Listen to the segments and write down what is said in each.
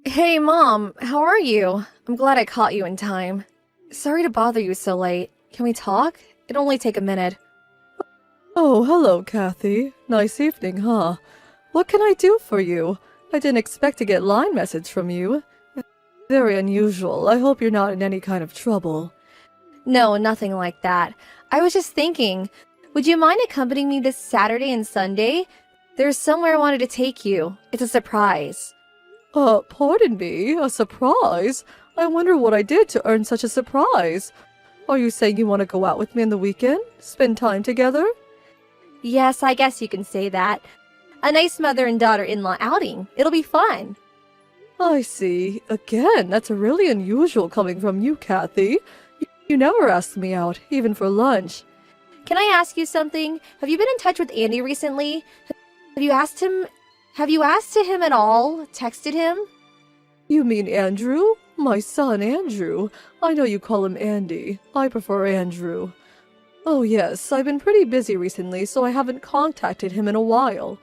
Hey, Mom, how are you? I'm glad I caught you in time. Sorry to bother you so late. Can we talk? It'll only take a minute. Oh, hello, Kathy. Nice evening, huh? What can I do for you? I didn't expect to get line message from you. Very unusual. I hope you're not in any kind of trouble. No, nothing like that. I was just thinking, would you mind accompanying me this Saturday and Sunday? There's somewhere I wanted to take you. It's a surprise. Pardon me? A surprise? I wonder what I did to earn such a surprise. Are you saying you want to go out with me on the weekend? Spend time together? Yes, I guess you can say that. A nice mother and daughter-in-law outing. It'll be fun. I see. Again, that's really unusual coming from you, Kathy. You never asked me out, even for lunch. Can I ask you something? Have you been in touch with Andy recently? Have you asked him? Have you asked to him at all? Texted him? You mean Andrew? My son, Andrew. I know you call him Andy. I prefer Andrew. Oh yes, I've been pretty busy recently, so I haven't contacted him in a while.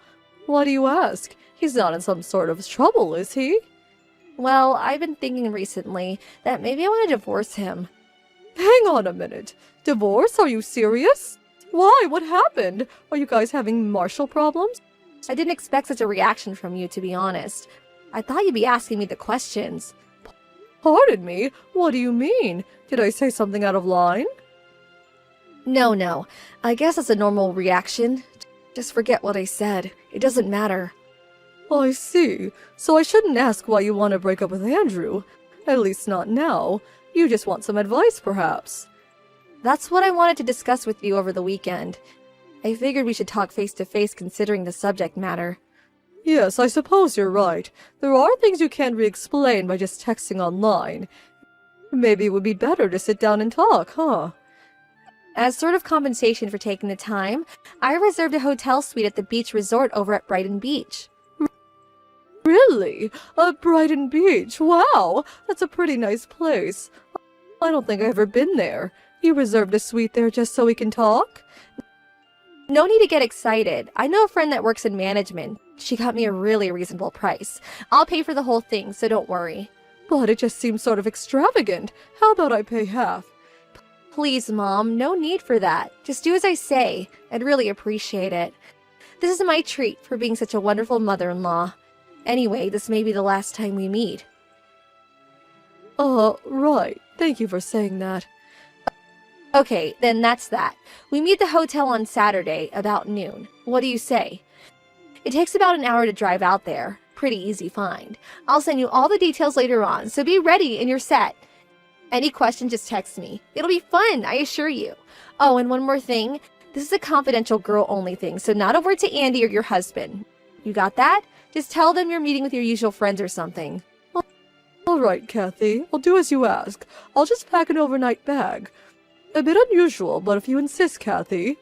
Why do you ask? He's not in some sort of trouble, is he? Well, I've been thinking recently that maybe I want to divorce him. Hang on a minute. Divorce? Are you serious? Why? What happened? Are you guys having marital problems? I didn't expect such a reaction from you, to be honest. I thought you'd be asking me the questions. Pardon me? What do you mean? Did I say something out of line? No. I guess that's a normal reaction. Just forget what I said. It doesn't matter. I see. So I shouldn't ask why you want to break up with Andrew. At least not now. You just want some advice, perhaps. That's what I wanted to discuss with you over the weekend. I figured we should talk face to face considering the subject matter. Yes, I suppose you're right. There are things you can't re-explain by just texting online. Maybe it would be better to sit down and talk, huh? As sort of compensation for taking the time, I reserved a hotel suite at the beach resort over at Brighton Beach. Really? Brighton Beach? Wow! That's a pretty nice place. I don't think I've ever been there. You reserved a suite there just so we can talk? No need to get excited. I know a friend that works in management. She got me a really reasonable price. I'll pay for the whole thing, so don't worry. But it just seems sort of extravagant. How about I pay half? Please, Mom, no need for that. Just do as I say. I'd really appreciate it. This is my treat for being such a wonderful mother-in-law. Anyway, this may be the last time we meet. Right. Thank you for saying that. Okay, then that's that. We meet at the hotel on Saturday, about noon. What do you say? It takes about an hour to drive out there. Pretty easy find. I'll send you all the details later on, so be ready and you're set. Any question, just text me. It'll be fun, I assure you. Oh, and one more thing. This is a confidential girl-only thing, so not a word to Andy or your husband. You got that? Just tell them you're meeting with your usual friends or something. All right, Kathy. I'll do as you ask. I'll just pack an overnight bag. A bit unusual, but if you insist, Kathy.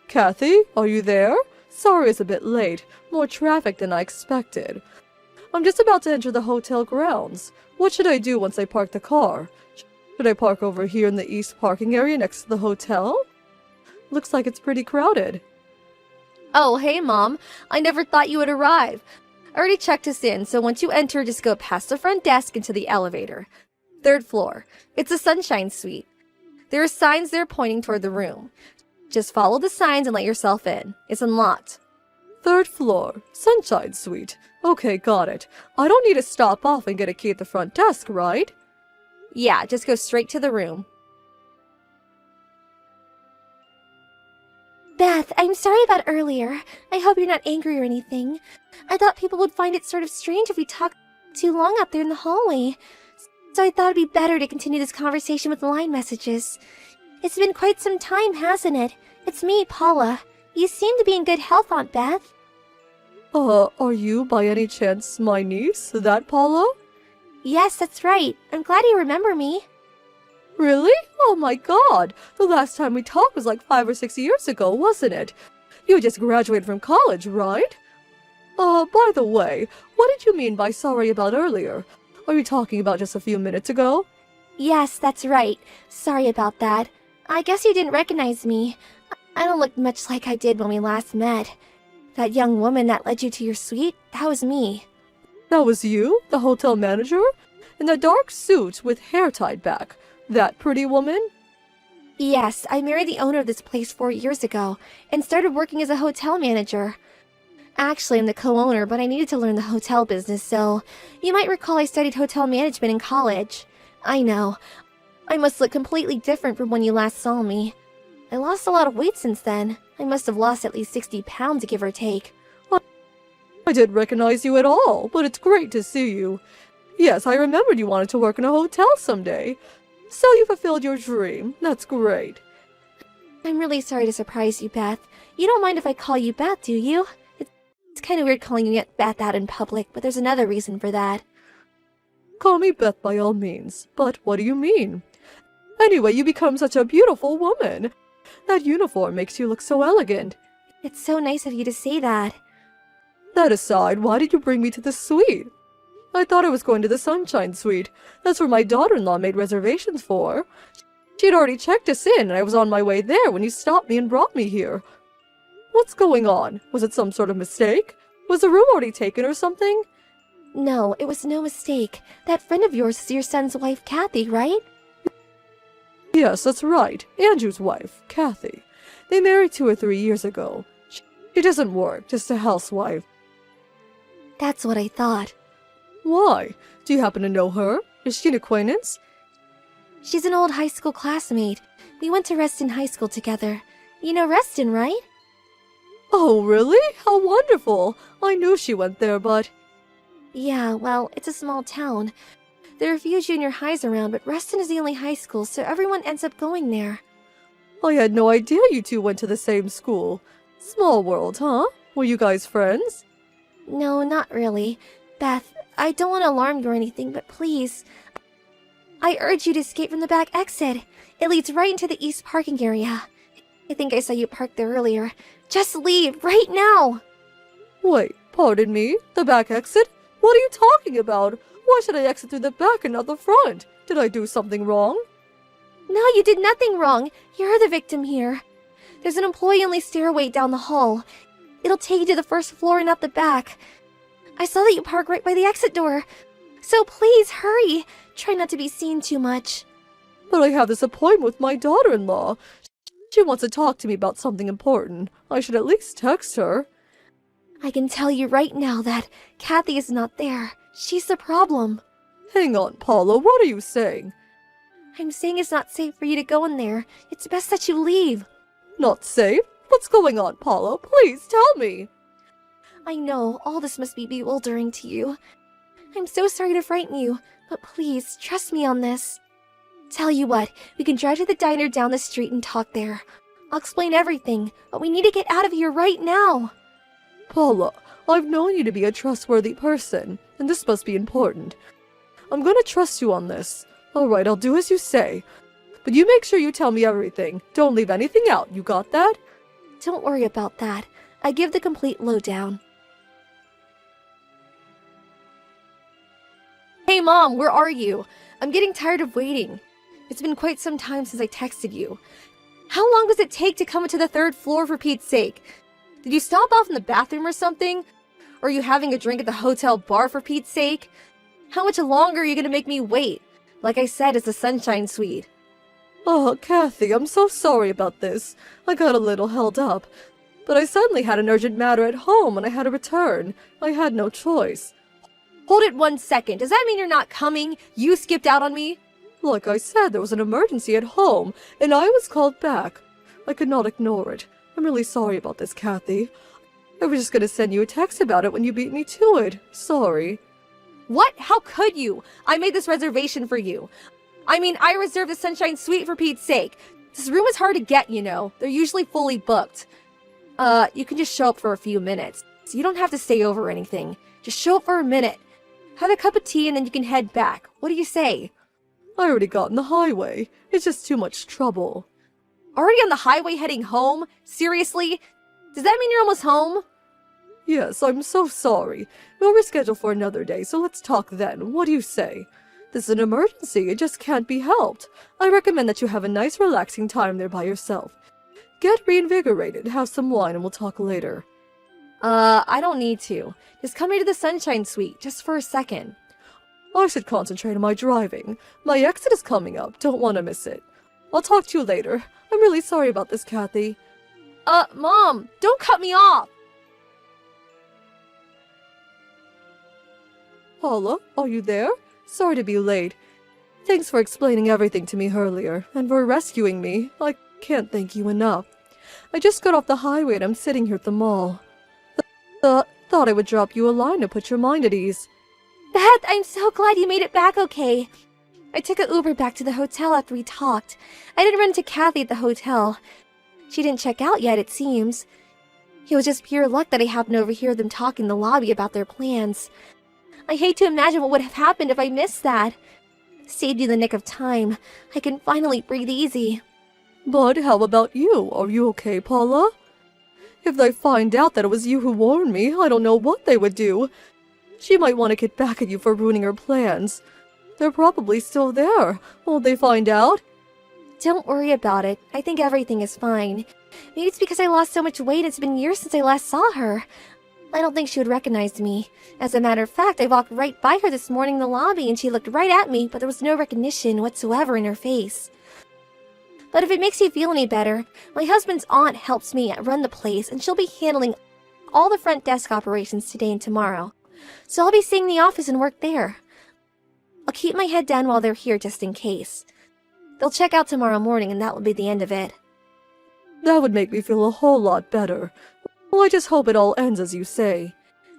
Kathy, are you there? Sorry it's a bit late. More traffic than I expected. I'm just about to enter the hotel grounds. What should I do once I park the car? Should I park over here in the east parking area next to the hotel? Looks like it's pretty crowded. Oh, hey, Mom. I never thought you would arrive. I already checked us in, so once you enter, just go past the front desk into the elevator. 3rd floor. It's a Sunshine Suite. There are signs there pointing toward the room. Just follow the signs and let yourself in. It's unlocked. 3rd floor. Sunshine Suite. Okay, got it. I don't need to stop off and get a key at the front desk, right? Yeah, just go straight to the room. Beth, I'm sorry about earlier. I hope you're not angry or anything. I thought people would find it sort of strange if we talked too long out there in the hallway. So I thought it'd be better to continue this conversation with line messages. It's been quite some time, hasn't it? It's me, Paula. You seem to be in good health, Aunt Beth. Are you by any chance my niece, that Paula? Yes, that's right. I'm glad you remember me. Really? Oh my god! The last time we talked was like 5 or 6 years ago, wasn't it? You just graduated from college, right? By the way, what did you mean by sorry about earlier? Are you talking about just a few minutes ago? Yes, that's right. Sorry about that. I guess you didn't recognize me. I don't look much like I did when we last met. That young woman that led you to your suite, that was me. That was you, the hotel manager? In the dark suit with hair tied back. That pretty woman? Yes, I married the owner of this place 4 years ago and started working as a hotel manager. Actually, I'm the co-owner, but I needed to learn the hotel business, so you might recall I studied hotel management in college. I know. I must look completely different from when you last saw me. I lost a lot of weight since then. I must have lost at least 60 pounds, give or take. I didn't recognize you at all, but it's great to see you. Yes, I remembered you wanted to work in a hotel someday. So you fulfilled your dream. That's great. I'm really sorry to surprise you, Beth. You don't mind if I call you Beth, do you? It's kind of weird calling you Beth out in public, but there's another reason for that. Call me Beth by all means, but what do you mean? Anyway, you become such a beautiful woman. That uniform makes you look so elegant. It's so nice of you to say that. That aside, why did you bring me to the suite? I thought I was going to the Sunshine Suite. That's where my daughter-in-law made reservations for. She'd already checked us in, and I was on my way there when you stopped me and brought me here. What's going on? Was it some sort of mistake? Was the room already taken or something? No, it was no mistake. That friend of yours is your son's wife, Kathy, right? Yes, that's right. Andrew's wife, Kathy. They married 2 or 3 years ago. She doesn't work, just a housewife. That's what I thought. Why? Do you happen to know her? Is she an acquaintance? She's an old high school classmate. We went to Reston High School together. You know Reston, right? Oh, really? How wonderful! I knew she went there, but... Yeah, well, it's a small town. There are a few junior highs around, but Reston is the only high school, so everyone ends up going there. I had no idea you two went to the same school. Small world, huh? Were you guys friends? No, not really. Beth, I don't want to alarm you or anything, but please. I urge you to escape from the back exit. It leads right into the east parking area. I think I saw you parked there earlier. Just leave, right now! Wait, pardon me? The back exit? What are you talking about? Why should I exit through the back and not the front? Did I do something wrong? No, you did nothing wrong. You're the victim here. There's an employee-only stairway down the hall. It'll take you to the first floor and out the back. I saw that you parked right by the exit door. So please, hurry. Try not to be seen too much. But I have this appointment with my daughter-in-law. She wants to talk to me about something important. I should at least text her. I can tell you right now that Kathy is not there. She's the problem. Hang on, Paula, what are you saying? I'm saying it's not safe for you to go in there. It's best that you leave. Not safe? What's going on, Paula? Please tell me. I know, all this must be bewildering to you. I'm so sorry to frighten you, but please, trust me on this. Tell you what, we can drive to the diner down the street and talk there. I'll explain everything, but we need to get out of here right now. Paula, I've known you to be a trustworthy person, and this must be important. I'm gonna trust you on this. Alright, I'll do as you say. But you make sure you tell me everything. Don't leave anything out, you got that? Don't worry about that. I give the complete lowdown. Hey Mom, where are you? I'm getting tired of waiting. It's been quite some time since I texted you. How long does it take to come to the 3rd floor for Pete's sake? Did you stop off in the bathroom or something? Or are you having a drink at the hotel bar for Pete's sake? How much longer are you gonna make me wait? Like I said, it's the Sunshine Suite. Oh, Kathy, I'm so sorry about this. I got a little held up. But I suddenly had an urgent matter at home and I had to return. I had no choice. Hold it 1 second. Does that mean you're not coming? You skipped out on me? Like I said, there was an emergency at home, and I was called back. I could not ignore it. I'm really sorry about this, Kathy. I was just gonna send you a text about it when you beat me to it. Sorry. What? How could you? I made this reservation for you. I mean, I reserved the Sunshine Suite for Pete's sake. This room is hard to get, you know. They're usually fully booked. You can just show up for a few minutes. So you don't have to stay over or anything. Just show up for a minute. Have a cup of tea and then you can head back. What do you say? I already got on the highway. It's just too much trouble. Already on the highway heading home? Seriously? Does that mean you're almost home? Yes, I'm so sorry. We'll reschedule for another day, so let's talk then. What do you say? This is an emergency. It just can't be helped. I recommend that you have a nice relaxing time there by yourself. Get reinvigorated, have some wine, and we'll talk later. I don't need to. Just come here to the Sunshine Suite, just for a second. I should concentrate on my driving. My exit is coming up. Don't want to miss it. I'll talk to you later. I'm really sorry about this, Kathy. Mom, don't cut me off! Paula, are you there? Sorry to be late. Thanks for explaining everything to me earlier, and for rescuing me. I can't thank you enough. I just got off the highway and I'm sitting here at the mall. Thought I would drop you a line to put your mind at ease. Beth, I'm so glad you made it back okay. I took an Uber back to the hotel after we talked. I didn't run into Kathy at the hotel. She didn't check out yet, it seems. It was just pure luck that I happened to overhear them talking in the lobby about their plans. I hate to imagine what would have happened if I missed that. Saved you the nick of time. I can finally breathe easy. But how about you? Are you okay, Paula? If they find out that it was you who warned me, I don't know what they would do. She might want to get back at you for ruining her plans. They're probably still there. Won't they find out? Don't worry about it. I think everything is fine. Maybe it's because I lost so much weight. It's been years since I last saw her. I don't think she would recognize me. As a matter of fact, I walked right by her this morning in the lobby and she looked right at me, but there was no recognition whatsoever in her face. But if it makes you feel any better, my husband's aunt helps me run the place and she'll be handling all the front desk operations today and tomorrow. So I'll be staying in the office and work there. I'll keep my head down while they're here just in case. They'll check out tomorrow morning and that will be the end of it. That would make me feel a whole lot better. Well, I just hope it all ends as you say.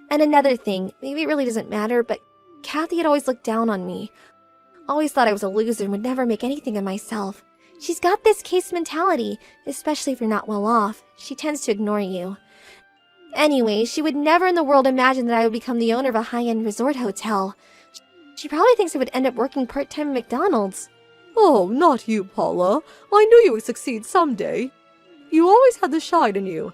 And another thing, maybe it really doesn't matter, but Kathy had always looked down on me. Always thought I was a loser and would never make anything of myself. She's got this case mentality, especially if you're not well off. She tends to ignore you. Anyway, she would never in the world imagine that I would become the owner of a high-end resort hotel. She probably thinks I would end up working part-time at McDonald's. Oh, not you, Paula. I knew you would succeed someday. You always had the shine in you.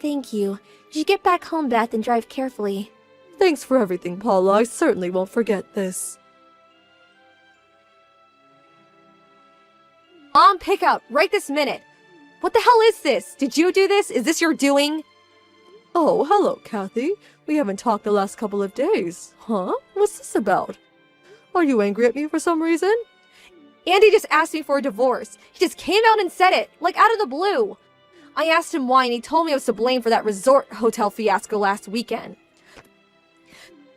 Thank you. You should get back home, Beth, and drive carefully. Thanks for everything, Paula. I certainly won't forget this. Mom, pick up, right this minute. What the hell is this? Did you do this? Is this your doing? Oh, hello, Kathy. We haven't talked the last couple of days. Huh? What's this about? Are you angry at me for some reason? Andy just asked me for a divorce. He just came out and said it, like out of the blue. I asked him why and he told me I was to blame for that resort hotel fiasco last weekend.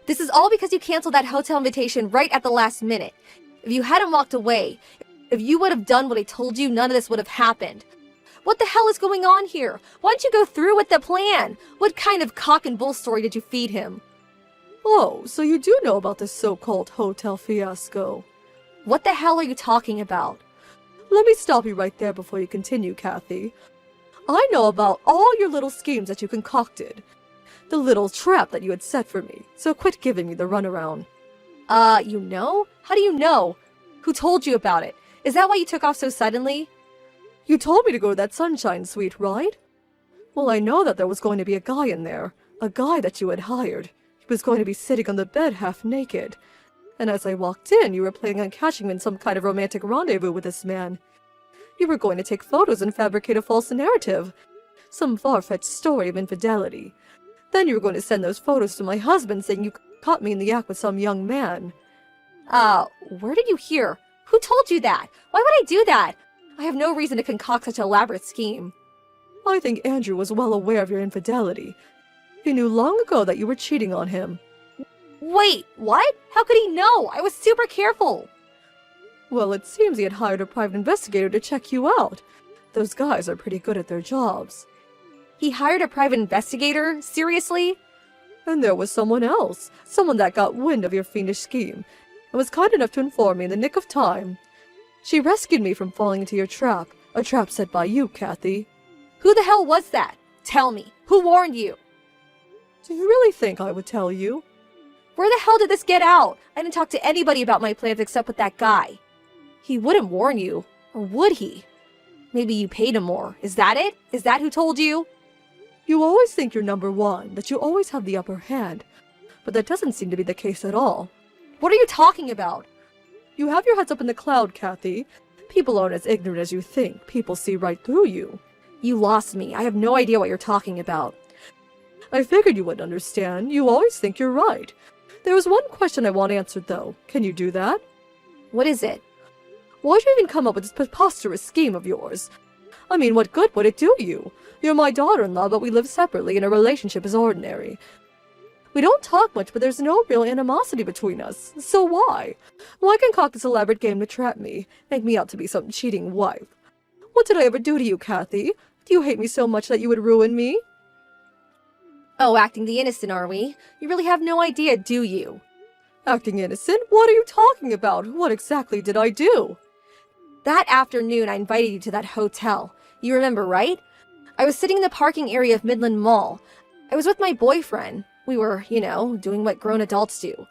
This is all because you canceled that hotel invitation right at the last minute. If you hadn't walked away, if you would have done what I told you, none of this would have happened. What the hell is going on here? Why didn't you go through with the plan? What kind of cock and bull story did you feed him? Oh, so you do know about this so-called hotel fiasco. What the hell are you talking about? Let me stop you right there before you continue, Kathy. I know about all your little schemes that you concocted. The little trap that you had set for me, so quit giving me the runaround. You know? How do you know? Who told you about it? Is that why you took off so suddenly? You told me to go to that Sunshine Suite, right? Well, I know that there was going to be a guy in there. A guy that you had hired. He was going to be sitting on the bed half naked. And as I walked in, you were planning on catching me in some kind of romantic rendezvous with this man. You were going to take photos and fabricate a false narrative. Some far-fetched story of infidelity. Then you were going to send those photos to my husband saying you caught me in the act with some young man. Where did you hear? Who told you that? Why would I do that? I have no reason to concoct such an elaborate scheme. I think Andrew was well aware of your infidelity. He knew long ago that you were cheating on him. Wait, what? How could he know? I was super careful. Well, it seems he had hired a private investigator to check you out. Those guys are pretty good at their jobs. He hired a private investigator? Seriously? And there was someone else. Someone that got wind of your fiendish scheme, and was kind enough to inform me in the nick of time. She rescued me from falling into your trap. A trap set by you, Kathy. Who the hell was that? Tell me. Who warned you? Do you really think I would tell you? Where the hell did this get out? I didn't talk to anybody about my plans except with that guy. He wouldn't warn you. Or would he? Maybe you paid him more. Is that it? Is that who told you? You always think you're number one, that you always have the upper hand. But that doesn't seem to be the case at all. What are you talking about? You have your heads up in the cloud, Kathy. People aren't as ignorant as you think. People see right through you. You lost me. I have no idea what you're talking about. I figured you wouldn't understand. You always think you're right. There was one question I want answered, though. Can you do that? What is it? Why'd you even come up with this preposterous scheme of yours? I mean, what good would it do you? You're my daughter-in-law, but we live separately and our relationship is ordinary. We don't talk much, but there's no real animosity between us. So why? Why concoct this elaborate game to trap me, make me out to be some cheating wife? What did I ever do to you, Kathy? Do you hate me so much that you would ruin me? Oh, acting the innocent, are we? You really have no idea, do you? Acting innocent? What are you talking about? What exactly did I do? That afternoon, I invited you to that hotel. You remember, right? I was sitting in the parking area of Midland Mall. I was with my boyfriend. We were, doing what grown adults do.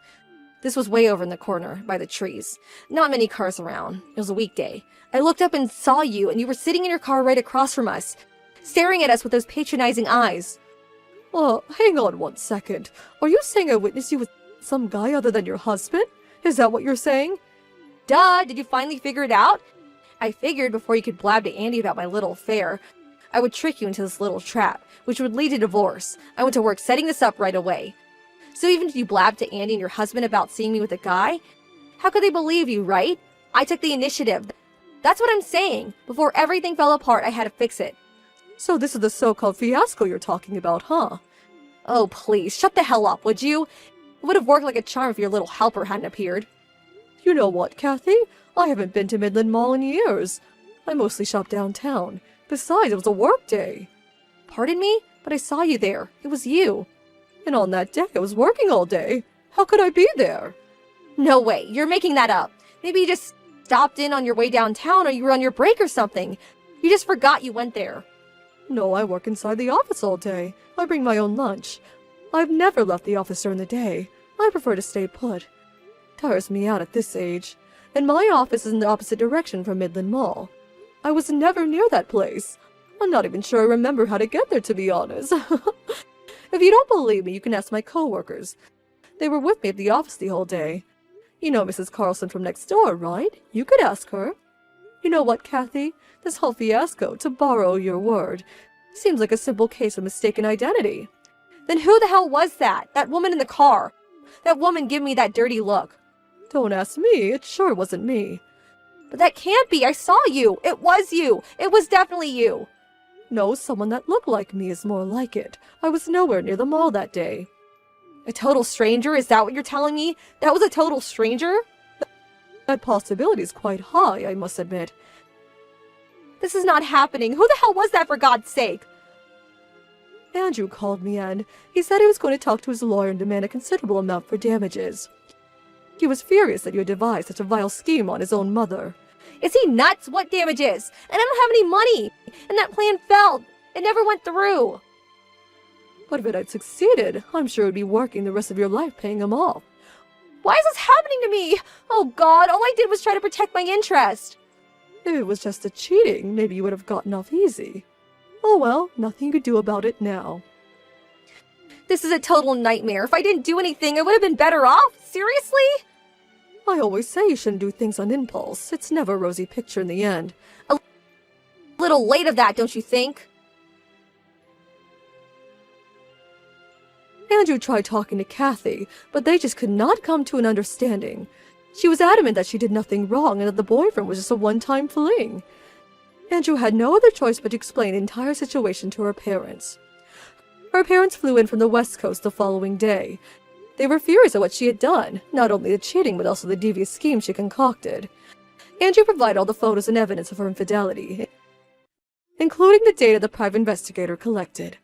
This was way over in the corner, by the trees. Not many cars around. It was a weekday. I looked up and saw you, and you were sitting in your car right across from us, staring at us with those patronizing eyes. Hang on 1 second. Are you saying I witnessed you with some guy other than your husband? Is that what you're saying? Duh, did you finally figure it out? I figured before you could blab to Andy about my little affair, I would trick you into this little trap, which would lead to divorce. I went to work setting this up right away. So even if you blabbed to Andy and your husband about seeing me with a guy, how could they believe you, right? I took the initiative. That's what I'm saying. Before everything fell apart, I had to fix it. So this is the so-called fiasco you're talking about, huh? Oh, please, shut the hell up, would you? It would have worked like a charm if your little helper hadn't appeared. You know what, Kathy? I haven't been to Midland Mall in years. I mostly shop downtown. Besides, it was a work day. Pardon me? But I saw you there. It was you. And on that day, I was working all day. How could I be there? No way. You're making that up. Maybe you just stopped in on your way downtown or you were on your break or something. You just forgot you went there. No, I work inside the office all day. I bring my own lunch. I've never left the office during the day. I prefer to stay put. Tires me out at this age. And my office is in the opposite direction from Midland Mall. I was never near that place. I'm not even sure I remember how to get there, to be honest. If you don't believe me, you can ask my coworkers. They were with me at the office the whole day. You know Mrs. Carlson from next door, right? You could ask her. You know what, Kathy? This whole fiasco, to borrow your word, seems like a simple case of mistaken identity. Then who the hell was that? That woman in the car? That woman gave me that dirty look. Don't ask me. It sure wasn't me. But that can't be. I saw you. It was you. It was definitely you. No, someone that looked like me is more like it. I was nowhere near the mall that day. A total stranger? Is that what you're telling me? That was a total stranger? That possibility is quite high, I must admit. This is not happening. Who the hell was that, for God's sake? Andrew called me and he said he was going to talk to his lawyer and demand a considerable amount for damages. He was furious that you had devised such a vile scheme on his own mother. Is he nuts? What damages? And I don't have any money. And that plan failed. It never went through. But if it had succeeded, I'm sure you'd be working the rest of your life paying him off. Why is this happening to me? Oh God, all I did was try to protect my interest. If it was just a cheating, maybe you would have gotten off easy. Oh well, nothing you could do about it now. This is a total nightmare. If I didn't do anything, I would have been better off. Seriously? I always say you shouldn't do things on impulse. It's never a rosy picture in the end. A little late of that, don't you think? Andrew tried talking to Kathy, but they just could not come to an understanding. She was adamant that she did nothing wrong and that the boyfriend was just a one-time fling. Andrew had no other choice but to explain the entire situation to her parents. Her parents flew in from the West Coast the following day. They were furious at what she had done, not only the cheating but also the devious scheme she concocted. Andrew provided all the photos and evidence of her infidelity, including the data the private investigator collected.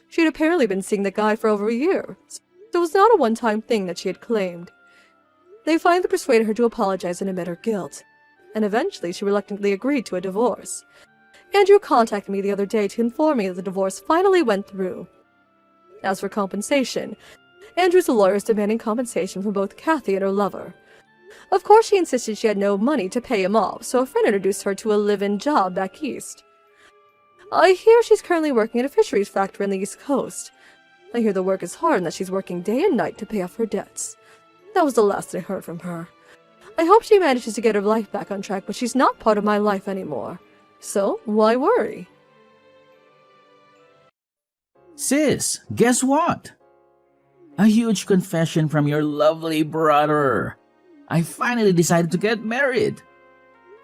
She had apparently been seeing the guy for over a year, so it was not a one-time thing that she had claimed. They finally persuaded her to apologize and admit her guilt, and eventually she reluctantly agreed to a divorce. Andrew contacted me the other day to inform me that the divorce finally went through. As for compensation, Andrew's lawyer is demanding compensation from both Kathy and her lover. Of course, she insisted she had no money to pay him off, so a friend introduced her to a live-in job back east. I hear she's currently working at a fisheries factory on the East Coast. I hear the work is hard and that she's working day and night to pay off her debts. That was the last I heard from her. I hope she manages to get her life back on track, but she's not part of my life anymore. So, why worry? Sis, guess what? A huge confession from your lovely brother. I finally decided to get married.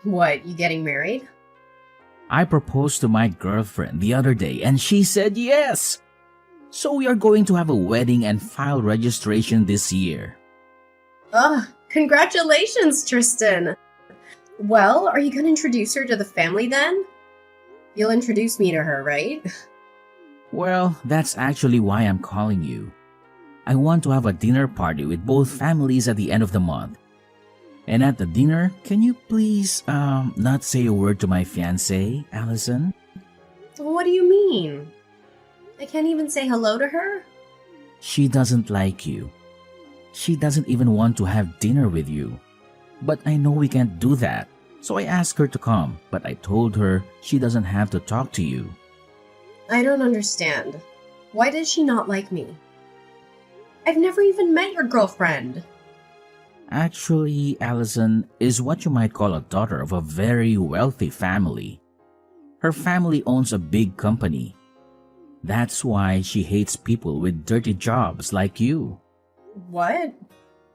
What, you getting married? I proposed to my girlfriend the other day and she said yes. So we are going to have a wedding and file registration this year. Ugh, congratulations, Tristan. Well, are you gonna introduce her to the family then? You'll introduce me to her, right? Well, that's actually why I'm calling you. I want to have a dinner party with both families at the end of the month. And at the dinner, can you please, not say a word to my fiancée, Allison? What do you mean? I can't even say hello to her? She doesn't like you. She doesn't even want to have dinner with you. But I know we can't do that. So I asked her to come, but I told her she doesn't have to talk to you. I don't understand. Why does she not like me? I've never even met your girlfriend. Actually, Allison is what you might call a daughter of a very wealthy family. Her family owns a big company. That's why she hates people with dirty jobs like you. What?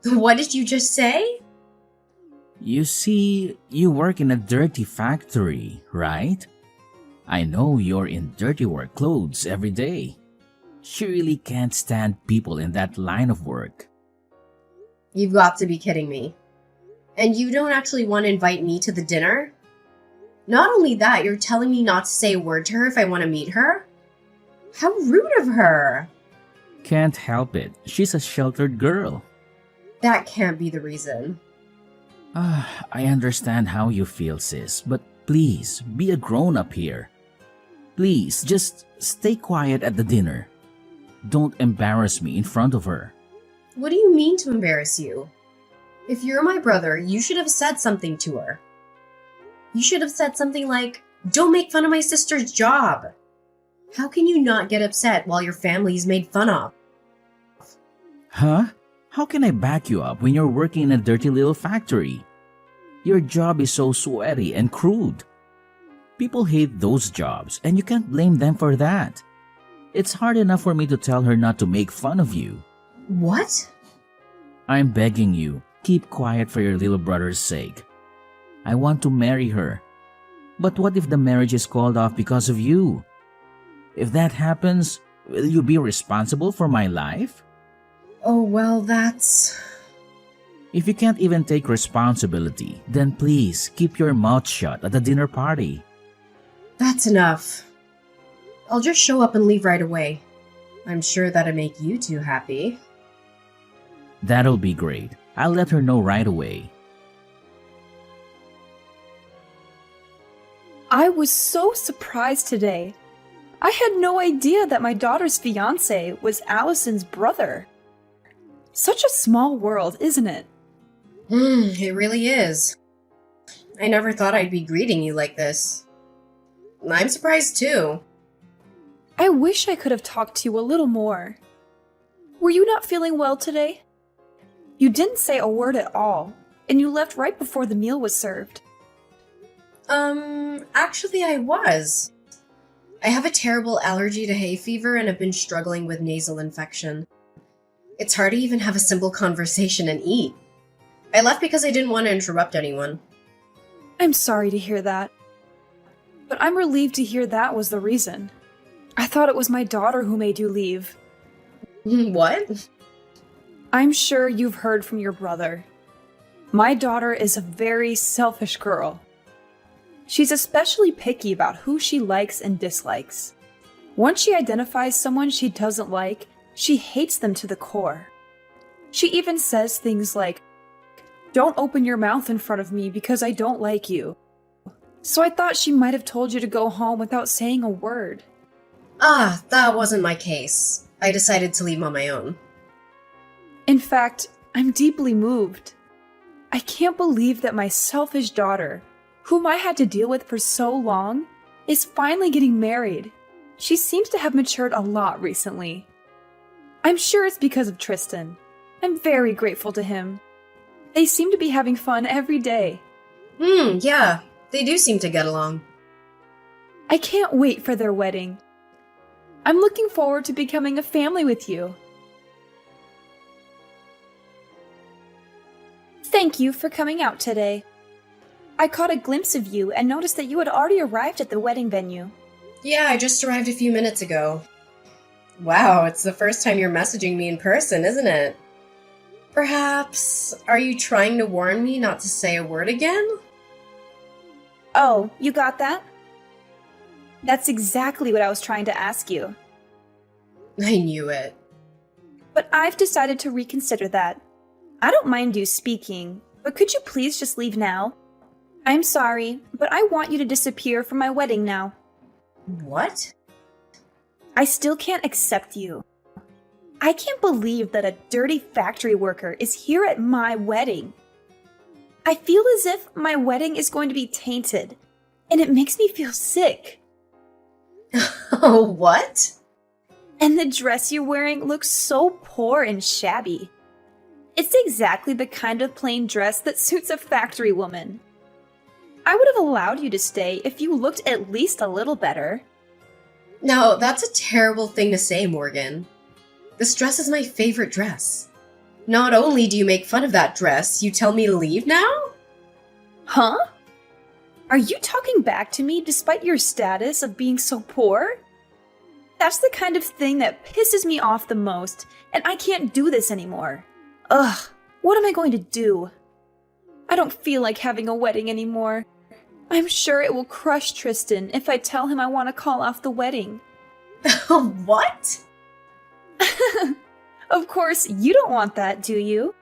What did you just say? You see, you work in a dirty factory, right? I know you're in dirty work clothes every day. She really can't stand people in that line of work. You've got to be kidding me. And you don't actually want to invite me to the dinner? Not only that, you're telling me not to say a word to her if I want to meet her? How rude of her! Can't help it. She's a sheltered girl. That can't be the reason. I understand how you feel, sis, but please, be a grown-up here. Please, just stay quiet at the dinner. Don't embarrass me in front of her. What do you mean to embarrass you? If you're my brother, you should have said something to her. You should have said something like, "Don't make fun of my sister's job." How can you not get upset while your family's made fun of? Huh? How can I back you up when you're working in a dirty little factory? Your job is so sweaty and crude. People hate those jobs, and you can't blame them for that. It's hard enough for me to tell her not to make fun of you. What? I'm begging you, keep quiet for your little brother's sake. I want to marry her. But what if the marriage is called off because of you? If that happens, will you be responsible for my life? Oh, well, that's... If you can't even take responsibility, then please keep your mouth shut at the dinner party. That's enough. I'll just show up and leave right away. I'm sure that'll make you two happy. That'll be great. I'll let her know right away. I was so surprised today. I had no idea that my daughter's fiancé was Allison's brother. Such a small world, isn't it? It really is. I never thought I'd be greeting you like this. I'm surprised too. I wish I could have talked to you a little more. Were you not feeling well today? You didn't say a word at all, and you left right before the meal was served. Actually I was. I have a terrible allergy to hay fever and have been struggling with nasal infection. It's hard to even have a simple conversation and eat. I left because I didn't want to interrupt anyone. I'm sorry to hear that. But I'm relieved to hear that was the reason. I thought it was my daughter who made you leave. What? I'm sure you've heard from your brother. My daughter is a very selfish girl. She's especially picky about who she likes and dislikes. Once she identifies someone she doesn't like, she hates them to the core. She even says things like, "Don't open your mouth in front of me because I don't like you." So I thought she might have told you to go home without saying a word. That wasn't my case. I decided to leave on my own. In fact, I'm deeply moved. I can't believe that my selfish daughter, whom I had to deal with for so long, is finally getting married. She seems to have matured a lot recently. I'm sure it's because of Tristan. I'm very grateful to him. They seem to be having fun every day. Yeah, they do seem to get along. I can't wait for their wedding. I'm looking forward to becoming a family with you. Thank you for coming out today. I caught a glimpse of you and noticed that you had already arrived at the wedding venue. Yeah, I just arrived a few minutes ago. Wow, it's the first time you're messaging me in person, isn't it? Perhaps, are you trying to warn me not to say a word again? Oh, you got that? That's exactly what I was trying to ask you. I knew it. But I've decided to reconsider that. I don't mind you speaking, but could you please just leave now? I'm sorry, but I want you to disappear from my wedding now. What? I still can't accept you. I can't believe that a dirty factory worker is here at my wedding. I feel as if my wedding is going to be tainted, and it makes me feel sick. Oh, what? And the dress you're wearing looks so poor and shabby. It's exactly the kind of plain dress that suits a factory woman. I would have allowed you to stay if you looked at least a little better. No, that's a terrible thing to say, Morgan. This dress is my favorite dress. Not only do you make fun of that dress, you tell me to leave now? Huh? Are you talking back to me despite your status of being so poor? That's the kind of thing that pisses me off the most, and I can't do this anymore. Ugh, what am I going to do? I don't feel like having a wedding anymore. I'm sure it will crush Tristan if I tell him I want to call off the wedding. What? Of course, you don't want that, do you?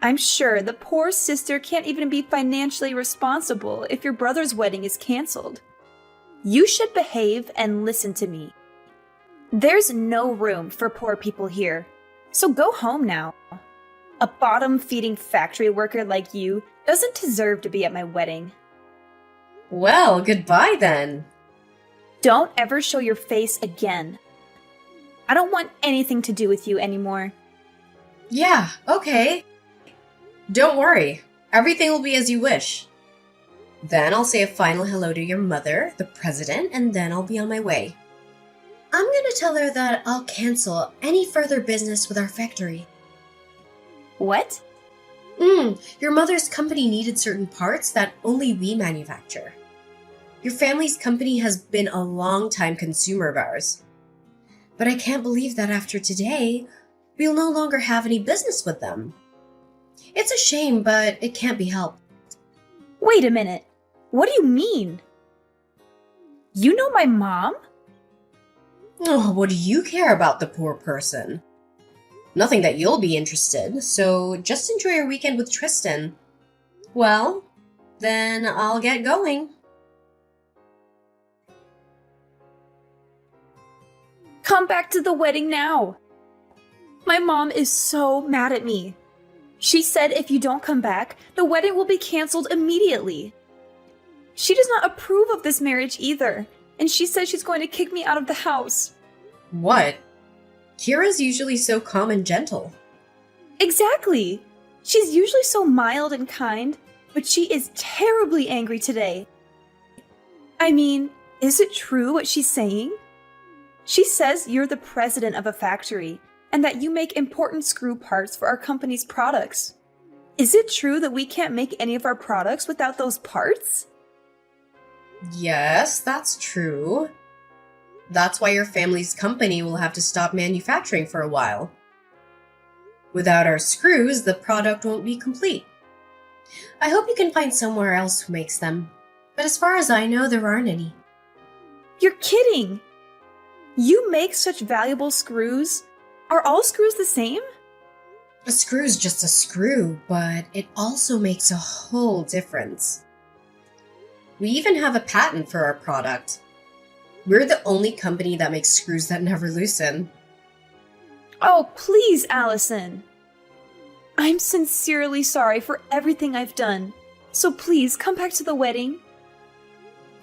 I'm sure the poor sister can't even be financially responsible if your brother's wedding is cancelled. You should behave and listen to me. There's no room for poor people here, so go home now. A bottom-feeding factory worker like you doesn't deserve to be at my wedding. Well, goodbye then. Don't ever show your face again. I don't want anything to do with you anymore. Yeah, okay. Don't worry. Everything will be as you wish. Then I'll say a final hello to your mother, the president, and then I'll be on my way. I'm gonna tell her that I'll cancel any further business with our factory. What? Your mother's company needed certain parts that only we manufacture. Your family's company has been a long-time consumer of ours. But I can't believe that after today, we'll no longer have any business with them. It's a shame, but it can't be helped. Wait a minute. What do you mean? You know my mom? Oh, what do you care about the poor person? Nothing that you'll be interested, so just enjoy your weekend with Tristan. Well, then I'll get going. Come back to the wedding now. My mom is so mad at me. She said if you don't come back, the wedding will be canceled immediately. She does not approve of this marriage either, and she says she's going to kick me out of the house. What? Kira's usually so calm and gentle. Exactly. She's usually so mild and kind, but she is terribly angry today. I mean, is it true what she's saying? She says you're the president of a factory and that you make important screw parts for our company's products. Is it true that we can't make any of our products without those parts? Yes, that's true. That's why your family's company will have to stop manufacturing for a while. Without our screws, the product won't be complete. I hope you can find somewhere else who makes them. But as far as I know, there aren't any. You're kidding! You make such valuable screws? Are all screws the same? A screw's just a screw, but it also makes a whole difference. We even have a patent for our product. We're the only company that makes screws that never loosen. Oh, please, Allison. I'm sincerely sorry for everything I've done. So please, come back to the wedding.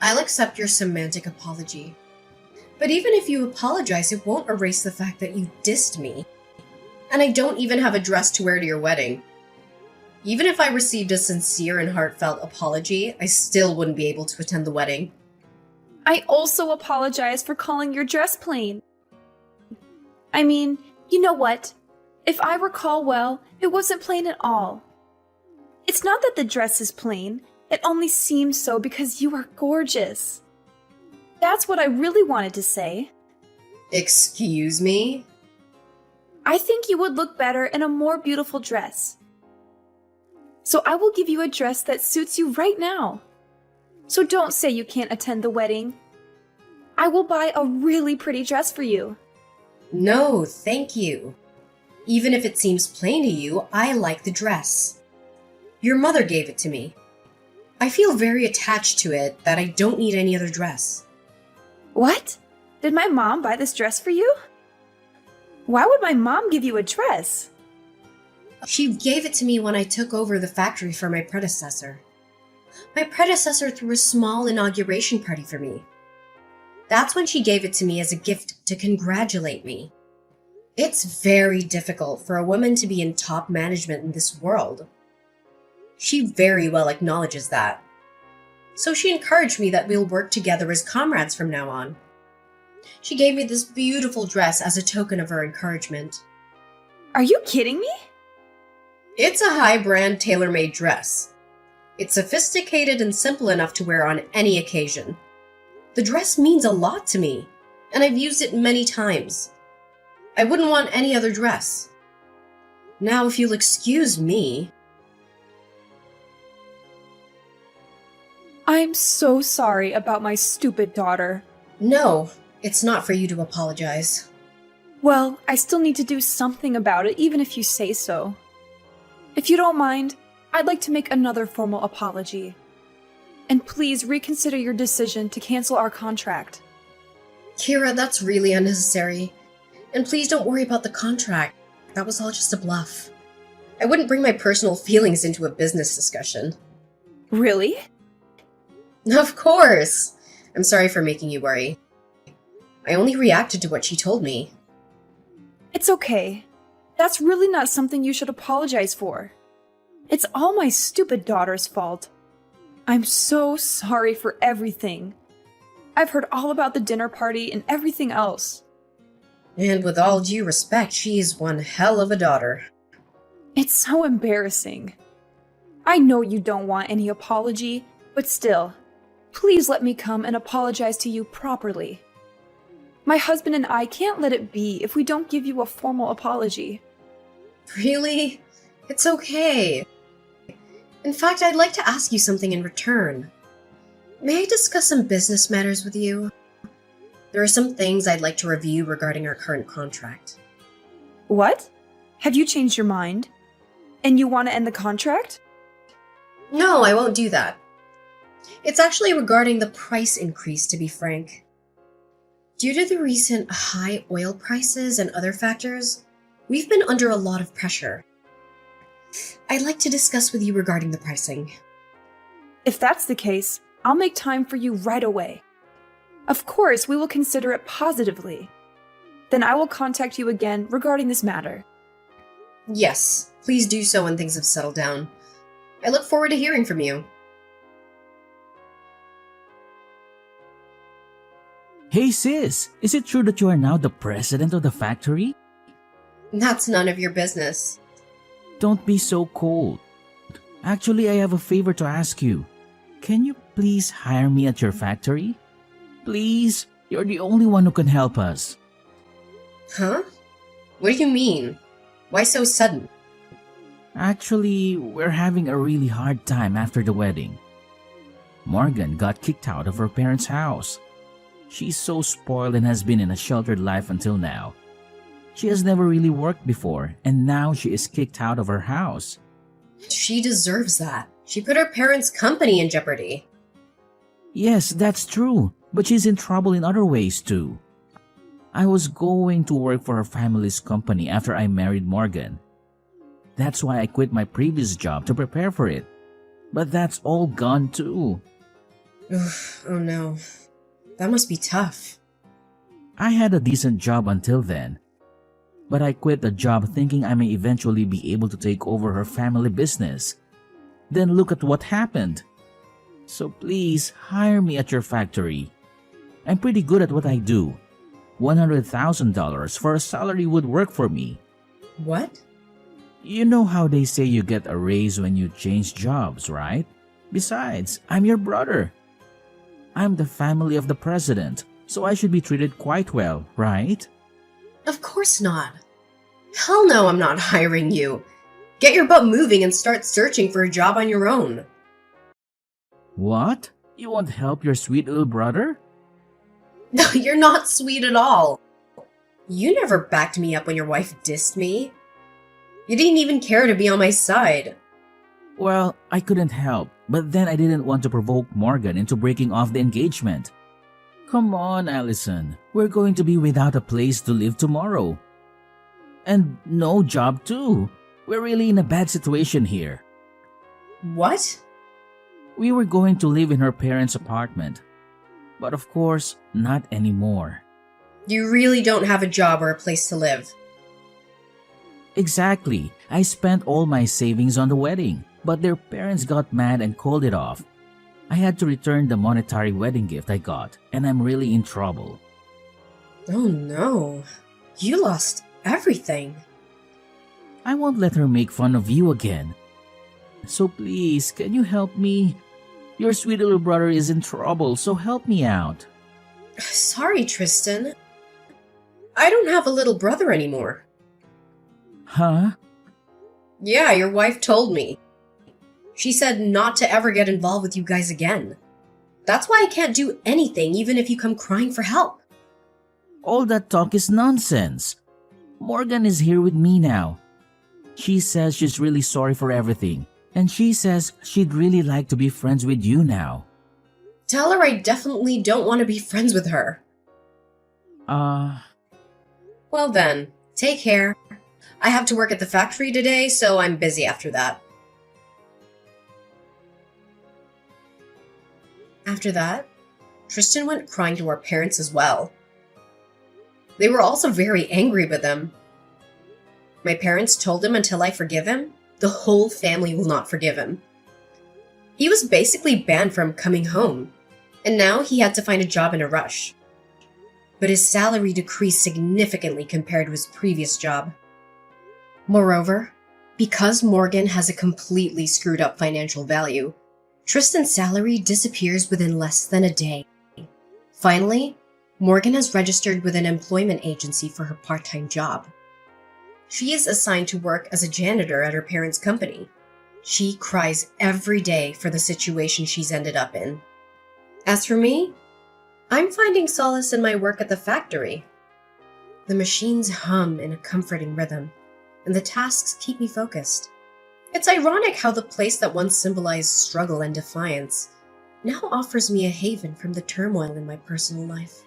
I'll accept your semantic apology. But even if you apologize, it won't erase the fact that you dissed me. And I don't even have a dress to wear to your wedding. Even if I received a sincere and heartfelt apology, I still wouldn't be able to attend the wedding. I also apologize for calling your dress plain. I mean, you know what? If I recall well, it wasn't plain at all. It's not that the dress is plain, it only seems so because you are gorgeous. That's what I really wanted to say. Excuse me? I think you would look better in a more beautiful dress. So I will give you a dress that suits you right now. So don't say you can't attend the wedding. I will buy a really pretty dress for you. No, thank you. Even if it seems plain to you, I like the dress. Your mother gave it to me. I feel very attached to it that I don't need any other dress. What? Did my mom buy this dress for you? Why would my mom give you a dress? She gave it to me when I took over the factory for my predecessor. My predecessor threw a small inauguration party for me. That's when she gave it to me as a gift to congratulate me. It's very difficult for a woman to be in top management in this world. She very well acknowledges that. So she encouraged me that we'll work together as comrades from now on. She gave me this beautiful dress as a token of her encouragement. Are you kidding me? It's a high-brand tailor-made dress. It's sophisticated and simple enough to wear on any occasion. The dress means a lot to me, and I've used it many times. I wouldn't want any other dress. Now, if you'll excuse me... I'm so sorry about my stupid daughter. No, it's not for you to apologize. Well, I still need to do something about it, even if you say so. If you don't mind, I'd like to make another formal apology. And please reconsider your decision to cancel our contract. Kira, that's really unnecessary. And please don't worry about the contract. That was all just a bluff. I wouldn't bring my personal feelings into a business discussion. Really? Of course! I'm sorry for making you worry. I only reacted to what she told me. It's okay. That's really not something you should apologize for. It's all my stupid daughter's fault. I'm so sorry for everything. I've heard all about the dinner party and everything else. And with all due respect, she's one hell of a daughter. It's so embarrassing. I know you don't want any apology, but still, please let me come and apologize to you properly. My husband and I can't let it be if we don't give you a formal apology. Really? It's okay. In fact, I'd like to ask you something in return. May I discuss some business matters with you? There are some things I'd like to review regarding our current contract. What? Have you changed your mind? And you want to end the contract? No, I won't do that. It's actually regarding the price increase, to be frank. Due to the recent high oil prices and other factors, we've been under a lot of pressure. I'd like to discuss with you regarding the pricing. If that's the case, I'll make time for you right away. Of course, we will consider it positively. Then I will contact you again regarding this matter. Yes, please do so when things have settled down. I look forward to hearing from you. Hey sis, is it true that you are now the president of the factory? That's none of your business. Don't be so cold. Actually, I have a favor to ask you. Can you please hire me at your factory? Please, you're the only one who can help us. Huh? What do you mean? Why so sudden? Actually, we're having a really hard time after the wedding. Morgan got kicked out of her parents' house. She's so spoiled and has been in a sheltered life until now. She has never really worked before, and now she is kicked out of her house. She deserves that. She put her parents' company in jeopardy. Yes, that's true, but she's in trouble in other ways too. I was going to work for her family's company after I married Morgan. That's why I quit my previous job to prepare for it. But that's all gone too. Oh no. That must be tough. I had a decent job until then. But I quit the job thinking I may eventually be able to take over her family business. Then look at what happened. So please hire me at your factory. I'm pretty good at what I do. $100,000 for a salary would work for me. What? You know how they say you get a raise when you change jobs, right? Besides, I'm your brother. I'm the family of the president, so I should be treated quite well, right? Of course not. Hell no, I'm not hiring you. Get your butt moving and start searching for a job on your own. What? You won't help your sweet little brother? No, you're not sweet at all. You never backed me up when your wife dissed me. You didn't even care to be on my side. Well, I couldn't help, but then I didn't want to provoke Morgan into breaking off the engagement. Come on, Allison. We're going to be without a place to live tomorrow. And no job too. We're really in a bad situation here. What? We were going to live in her parents' apartment. But of course, not anymore. You really don't have a job or a place to live. Exactly. I spent all my savings on the wedding, but their parents got mad and called it off. I had to return the monetary wedding gift I got, and I'm really in trouble. Oh no. You lost everything. I won't let her make fun of you again. So please, can you help me? Your sweet little brother is in trouble, so help me out. Sorry, Tristan. I don't have a little brother anymore. Huh? Yeah, your wife told me. She said not to ever get involved with you guys again. That's why I can't do anything even if you come crying for help. All that talk is nonsense. Morgan is here with me now. She says she's really sorry for everything, and she says she'd really like to be friends with you now. Tell her I definitely don't want to be friends with her. Well then, take care. I have to work at the factory today, so I'm busy after that. After that, Tristan went crying to our parents as well. They were also very angry with him. My parents told him until I forgive him, the whole family will not forgive him. He was basically banned from coming home, and now he had to find a job in a rush. But his salary decreased significantly compared to his previous job. Moreover, because Morgan has a completely screwed up financial value, Tristan's salary disappears within less than a day. Finally, Morgan has registered with an employment agency for her part-time job. She is assigned to work as a janitor at her parents' company. She cries every day for the situation she's ended up in. As for me, I'm finding solace in my work at the factory. The machines hum in a comforting rhythm, and the tasks keep me focused. It's ironic how the place that once symbolized struggle and defiance now offers me a haven from the turmoil in my personal life.